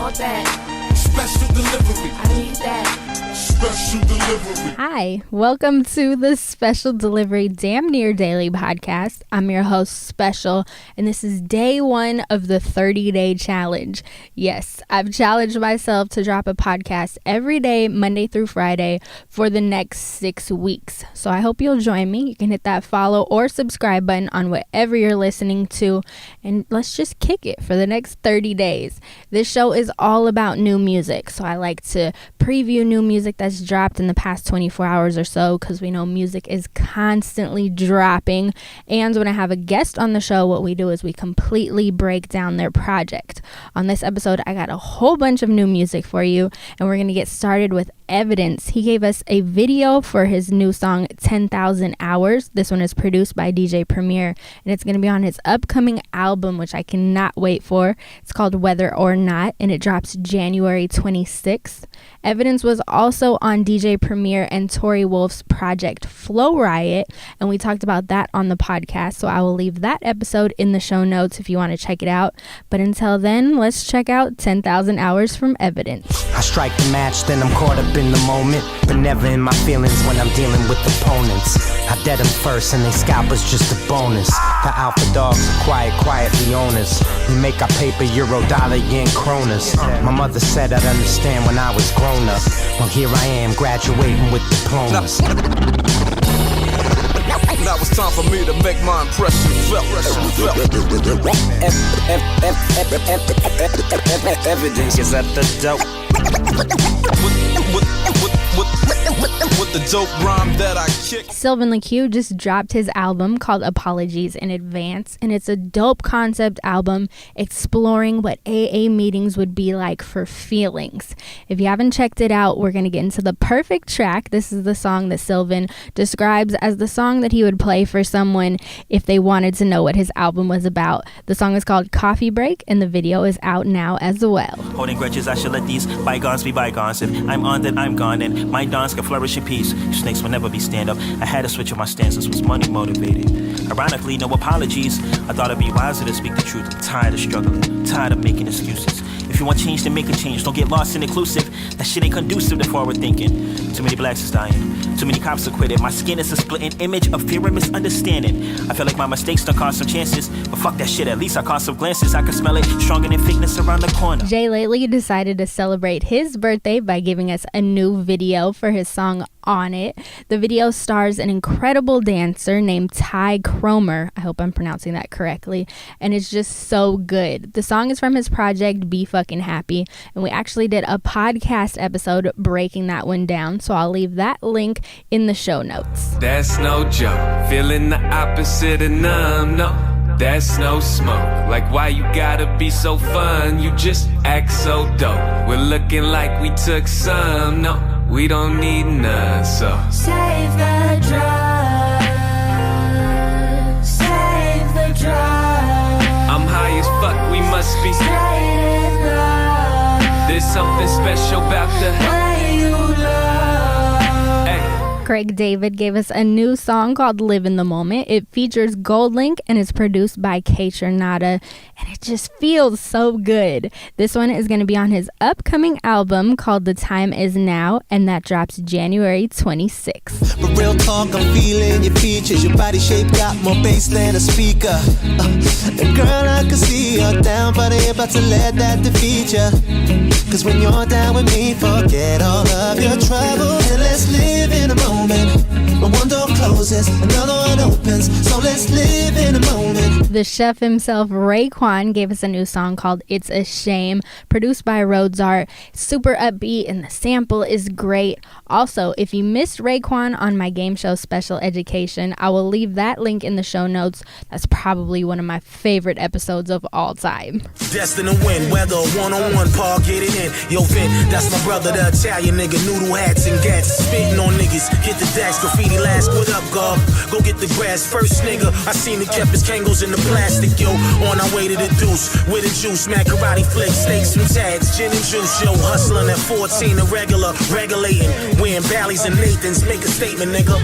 want that. Special delivery. I need that. Special delivery. Hi, welcome to the Special Delivery Damn Near Daily podcast. I'm your host, Special, and this is day one of the 30-day challenge. Yes, I've challenged myself to drop a podcast every day, Monday through Friday, for the next 6 weeks. So I hope you'll join me. You can hit that follow or subscribe button on whatever you're listening to, and let's just kick it for the next 30 days. This show is all about new music, so I like to preview new music that's dropped in the past 24 hours or so, because we know music is constantly dropping. And when I have a guest on the show, what we do is we completely break down their project. On this episode, I got a whole bunch of new music for you, and we're going to get started with Evidence. He gave us a video for his new song 10,000 Hours. This one is produced by DJ Premier, and it's going to be on his upcoming album, which I cannot wait for. It's called Whether or Not, and it drops January 26th. Evidence was also on DJ Premier and Tory Wolf's project Flow Riot, and we talked about that on the podcast, so I will leave that episode in the show notes if you want to check it out. But until then, let's check out 10,000 Hours from Evidence. I strike the match, then I'm caught up in the moment, but never in my feelings when I'm dealing with opponents. I dead them first and they scalpers just a bonus. The alpha dogs are quiet the owners. We make our paper euro, dollar, yen, kronas. My mother said I'd understand when I was grown up. Well, here I am graduating with diplomas. Now it's time for me to make my impression felt. Evidence is at the dope. With the dope rhyme that I kick. Sylvan LaCue just dropped his album called Apologies in Advance, and it's a dope concept album exploring what AA meetings would be like for feelings. If you haven't checked it out, we're going to get into the perfect track. This is the song that Sylvan describes as the song that he would play for someone if they wanted to know what his album was about. The song is called Coffee Break, and the video is out now as well. Holding grudges, I should let these bygones be bygones. If I'm on, then I'm gone, and my dawns can flourish in peace. Snakes will never be stand up. I had to switch up my stances, was money motivated. Ironically, no apologies. I thought it'd be wiser to speak the truth. I'm tired of struggling, tired of making excuses. If you want change, then make a change. Don't get lost in inclusive. That shit ain't conducive to forward thinking. Too many blacks is dying. Too many cops are quitting. My skin is a splitting image of fear and misunderstanding. I feel like my mistakes don't cost some chances, but fuck that shit. At least I caught some glances. I can smell it stronger than fakeness around the corner. Jay lately decided to celebrate his birthday by giving us a new video for his song On It. The video stars an incredible dancer named Ty Cromer. I hope I'm pronouncing that correctly. And it's just so good. The song is from his project Be Fucking Happy, and we actually did a podcast episode breaking that one down, so I'll leave that link in the show notes. That's no joke. Feeling the opposite of numb, no. That's no smoke. Like, why you gotta be so fun? You just act so dope. We're looking like we took some, no. We don't need none, so Save the drugs. Save the drugs. I'm high as fuck, we must be Straight in love. There's something special about the Way you love. Hey. Craig David gave us a new song called Live in the Moment. It features Goldlink and is produced by K Tronada, and it just feels so good. This one is going to be on his upcoming album called The Time Is Now, and that drops January 26th. But real talk, I'm feeling your features. Your body shape got more bass than a speaker. And girl, I can see you're down, but I ain't about to let that defeat ya. Cause when you're down with me, forget all of your troubles and let's live in a moment. When one door closes, another one opens. So let's live in a moment. The chef himself, Raekwon, gave us a new song called It's a Shame, produced by Rhodes Art. Super upbeat, and the sample is great. Also, if you missed Raekwon on my game show Special Education, I will leave that link in the show notes. That's probably one of my favorite episodes of all time. Destined to win, whether a one-on-one, Paul, get it in. Yo, Vin, that's my brother, the Italian nigga. Noodle hats and gats, spitting on niggas. Get the dash, graffiti last. What up, Gob? Go get the grass first, nigga. I seen the kept his Kangos in the plastic, yo. On our way to the deuce with a juice, man. Karate flick, steaks and tags, gin and juice, yo. Hustling at 14, irregular, regulating. Wearing Bally's and Nathan's, make a statement, nigga.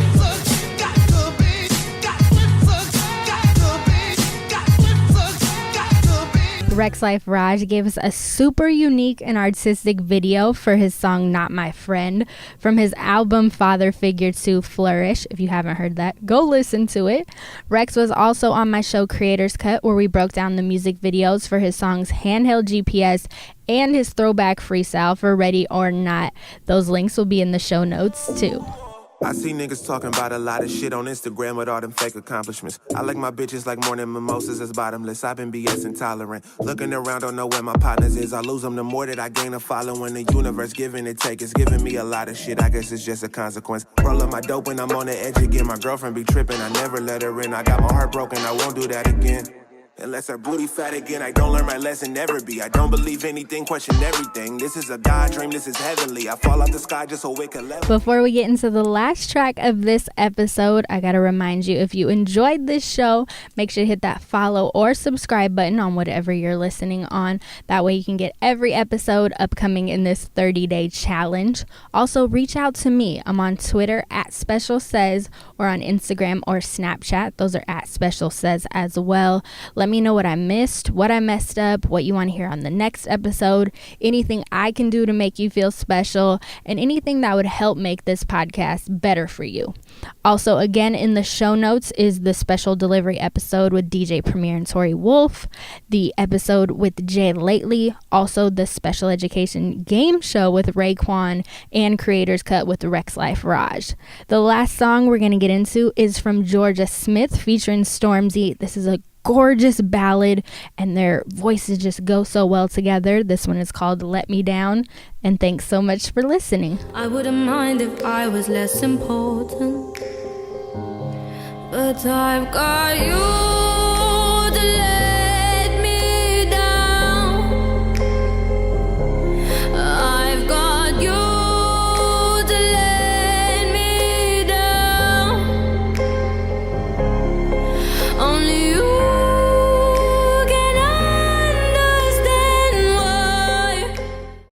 Rexx Life Raj gave us a super unique and artistic video for his song Not My Friend from his album Father Figure 2 Flourish. If you haven't heard that, go listen to it. Rexx was also on my show Creators Cut, where we broke down the music videos for his songs Handheld GPS and his throwback freestyle for Ready or Not. Those links will be in the show notes too. I see niggas talking about a lot of shit on Instagram with all them fake accomplishments. I like my bitches like morning mimosas that's bottomless. I've been BS intolerant. Looking around, don't know where my partners is. I lose them the more that I gain a following. The universe giving and take. It's giving me a lot of shit. I guess it's just a consequence. Roll up my dope when I'm on the edge again. My girlfriend be tripping. I never let her in. I got my heart broken. I won't do that again. Unless her booty fat again, I don't learn my lesson, never be. I don't believe anything, question everything. This is a God dream, this is heavenly. I fall out the sky just so it can level. Before we get into the last track of this episode, I gotta remind you, if you enjoyed this show, make sure to hit that follow or subscribe button on whatever you're listening on. That way you can get every episode upcoming in this 30-day challenge. Also, reach out to me. I'm on Twitter at SpecialSays or on Instagram or Snapchat. Those are at SpecialSays as well. Let me know what I missed, what I messed up, what you want to hear on the next episode, anything I can do to make you feel special, and anything that would help make this podcast better for you. Also, again, in the show notes is the special delivery episode with DJ Premier and Tori Wolf, the episode with Jay Lately, also the special education game show with Raekwon, and Creators Cut with Rexx Life Raj. The last song we're going to get into is from Jorja Smith featuring Stormzy. This is a gorgeous ballad and their voices just go so well together. This one is called Let Me Down, and thanks so much for listening. I wouldn't mind if I was less important, but I've got you to let